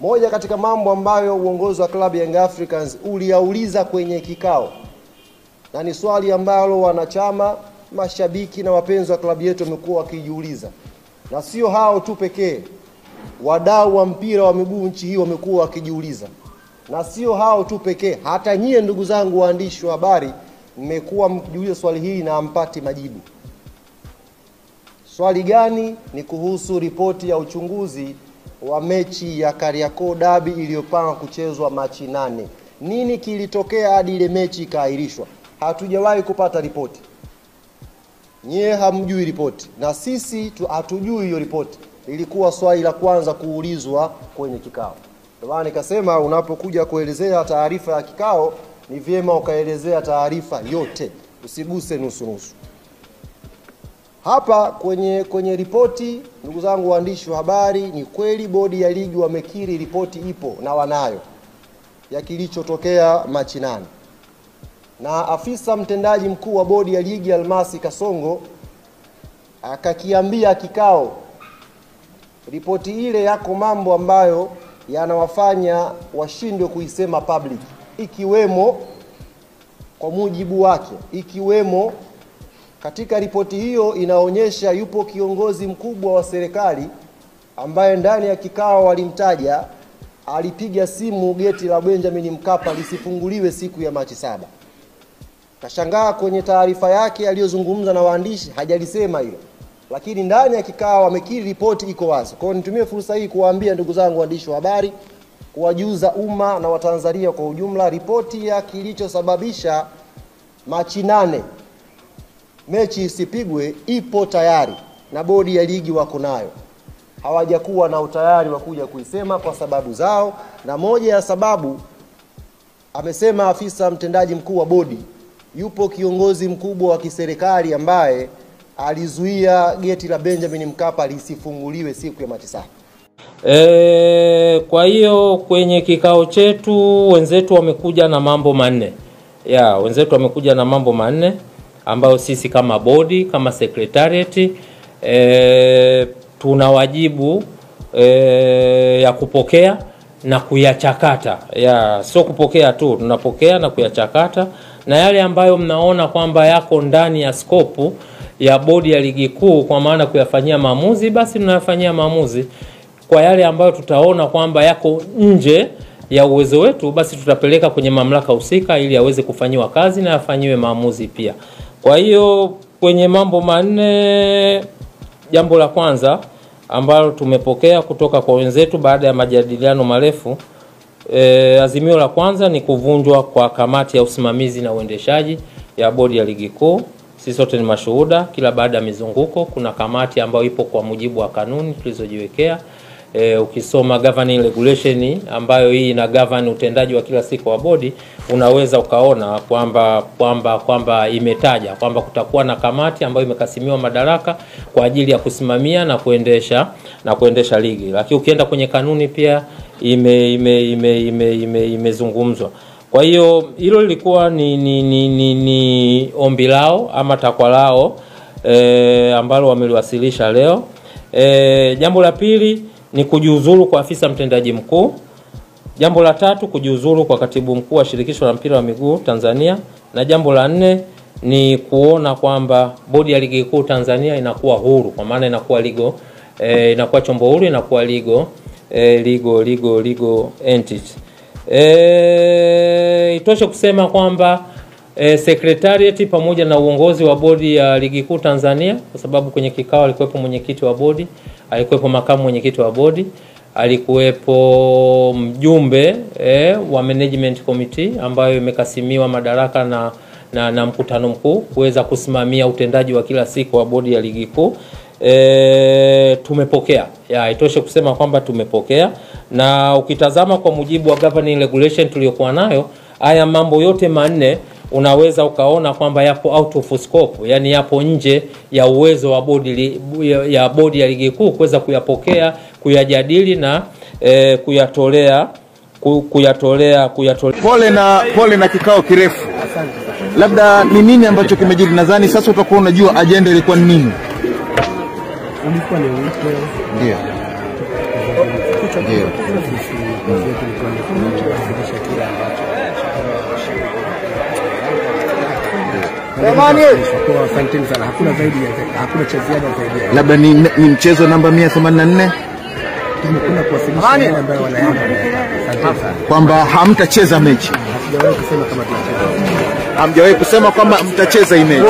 Moja katika mambo ambayo uongozi wa klabu ya Young Africans uliauliza kwenye kikao, na ni swali ambalo wanachama, mashabiki na wapenzi wa klabu yetu wamekuwa wakijiuliza, na sio hao tu pekee, wadau wa mpira wa miguu nchi hii wamekuwa wakijiuliza, na sio hao tu pekee, hata nyie ndugu zangu waandishi wa habari mmekuwa mkijiuliza swali hili na hampati majibu. Swali gani? Ni kuhusu ripoti ya uchunguzi wa mechi ya Kariakoo Derby iliyopangwa kuchezwa Machi 8. Nini kilitokea hadi ile mechi ikaahirishwa? Hatujawahi kupata ripoti. Nyie hamjui ripoti, na sisi hatujui hiyo ripoti. Ilikuwa swali la kwanza kuulizwa kwenye kikao. Ndio maana nikasema unapokuja kuelezea taarifa ya kikao ni vyema ukaelezea taarifa yote, usiguse nusu nusu. Hapa kwenye ripoti, ndugu zangu waandishi wa habari, ni kweli bodi ya ligi wamekiri ripoti ipo na wanayo ya kilichotokea Machi 8. Na afisa mtendaji mkuu wa bodi ya ligi Almasi Kasongo akakiambia kikao, ripoti ile yako mambo ambayo yanawafanya washindwe kuisema public, ikiwemo kwa mujibu wake, ikiwemo katika ripoti hiyo inaonyesha yupo kiongozi mkubwa wa serikali ambaye ndani ya kikao walimtaja, alipiga simu geti la Benjamin Mkapa lisifunguliwe siku ya Machi 7. Kashangaa kwenye taarifa yake aliyozungumza na waandishi hajalisema hilo, lakini ndani ya kikao wamekiri ripoti iko wazi. Kwa hiyo nitumie fursa hii kuwaambia ndugu zangu waandishi wa habari, kuwajuza umma na Watanzania kwa ujumla, ripoti ya kilichosababisha Machi 8 mechi isipigwe ipo tayari na bodi ya ligi wako nayo. Hawajakuwa na utayari wa kuja kuisema kwa sababu zao, na moja ya sababu amesema afisa mtendaji mkuu wa bodi, yupo kiongozi mkubwa wa kiserikali ambaye alizuia geti la Benjamin Mkapa lisifunguliwe siku ya Machi 7. Kwa hiyo kwenye kikao chetu wenzetu wamekuja na mambo manne. Wenzetu wamekuja na mambo manne ambayo sisi kama bodi, kama secretariat tuna wajibu ya kupokea na kuyachakata. Sio kupokea tu, tunapokea na kuyachakata, na yale ambayo mnaona kwamba yako ndani ya skopu ya bodi ya ligi kuu kwa maana kuyafanyia maamuzi, basi tunayafanyia maamuzi. Kwa yale ambayo tutaona kwamba yako nje ya uwezo wetu, basi tutapeleka kwenye mamlaka husika ili yaweze kufanyiwa kazi na yafanyiwe maamuzi pia. Kwa hiyo kwenye mambo manne, jambo la kwanza ambalo tumepokea kutoka kwa wenzetu baada ya majadiliano marefu, azimio la kwanza ni kuvunjwa kwa kamati ya usimamizi na uendeshaji ya bodi ya ligi kuu. Sisi sote ni mashuhuda, kila baada ya mizunguko kuna kamati ambayo ipo kwa mujibu wa kanuni tulizojiwekea. Ukisoma governing regulation ambayo hii ina govern utendaji wa kila siku wa bodi, unaweza ukaona kwamba imetaja kwamba kutakuwa na kamati ambayo imekasimiwa madaraka kwa ajili ya kusimamia na kuendesha ligi. Lakini ukienda kwenye kanuni pia imezungumzwa. Kwa hiyo hilo lilikuwa ni ombi lao ama takwa lao ambalo wameliwasilisha leo. Jambo la pili ni kujiuzuru kwa afisa mtendaji mkuu. Jambo la tatu kujiuzuru kwa katibu mkuu wa shirikisho la mpira wa miguu Tanzania, na jambo la nne ni kuona kwamba bodi ya ligi kuu Tanzania inakuwa huru, kwa maana inakuwa inakuwa chombo huru, inakuwa legal entity. Itoshe kusema kwamba secretariat pamoja na uongozi wa bodi ya ligi kuu Tanzania, kwa sababu kwenye kikao alikuwepo mwenyekiti wa bodi, alikuwepo makamu mwenyekiti wa bodi, alikuwepo mjumbe wa management committee ambayo imekasimiwa madaraka na mkutano mkuu kuweza kusimamia utendaji wa kila siku wa bodi ya ligi kuu. Tumepokea. Itoshe kusema kwamba tumepokea, na ukitazama kwa mujibu wa governing regulation tuliyokuwa nayo, haya mambo yote manne unaweza ukaona kwamba yapo out of scope, yani yapo nje ya uwezo wa bodi ya ligi kuu kuweza kuyapokea, kuyajadili na kuyatolea. Pole na kikao kirefu. Labda ni nini ambacho kimejiri? Nadhani sasa utakuwa unajua agenda ilikuwa ni nini. Ndio. Ndio. Asanteni sana. Hakuna cha ziada zaidi. Labda ni mchezo namba 184 tumekuja kuwasilisha yale ambayo wanayanga. Asante sana. Kwamba hamtacheza mechi. Hatujawahi kusema kama tunacheza. Hamjawahi kusema kwamba mtacheza hii mechi.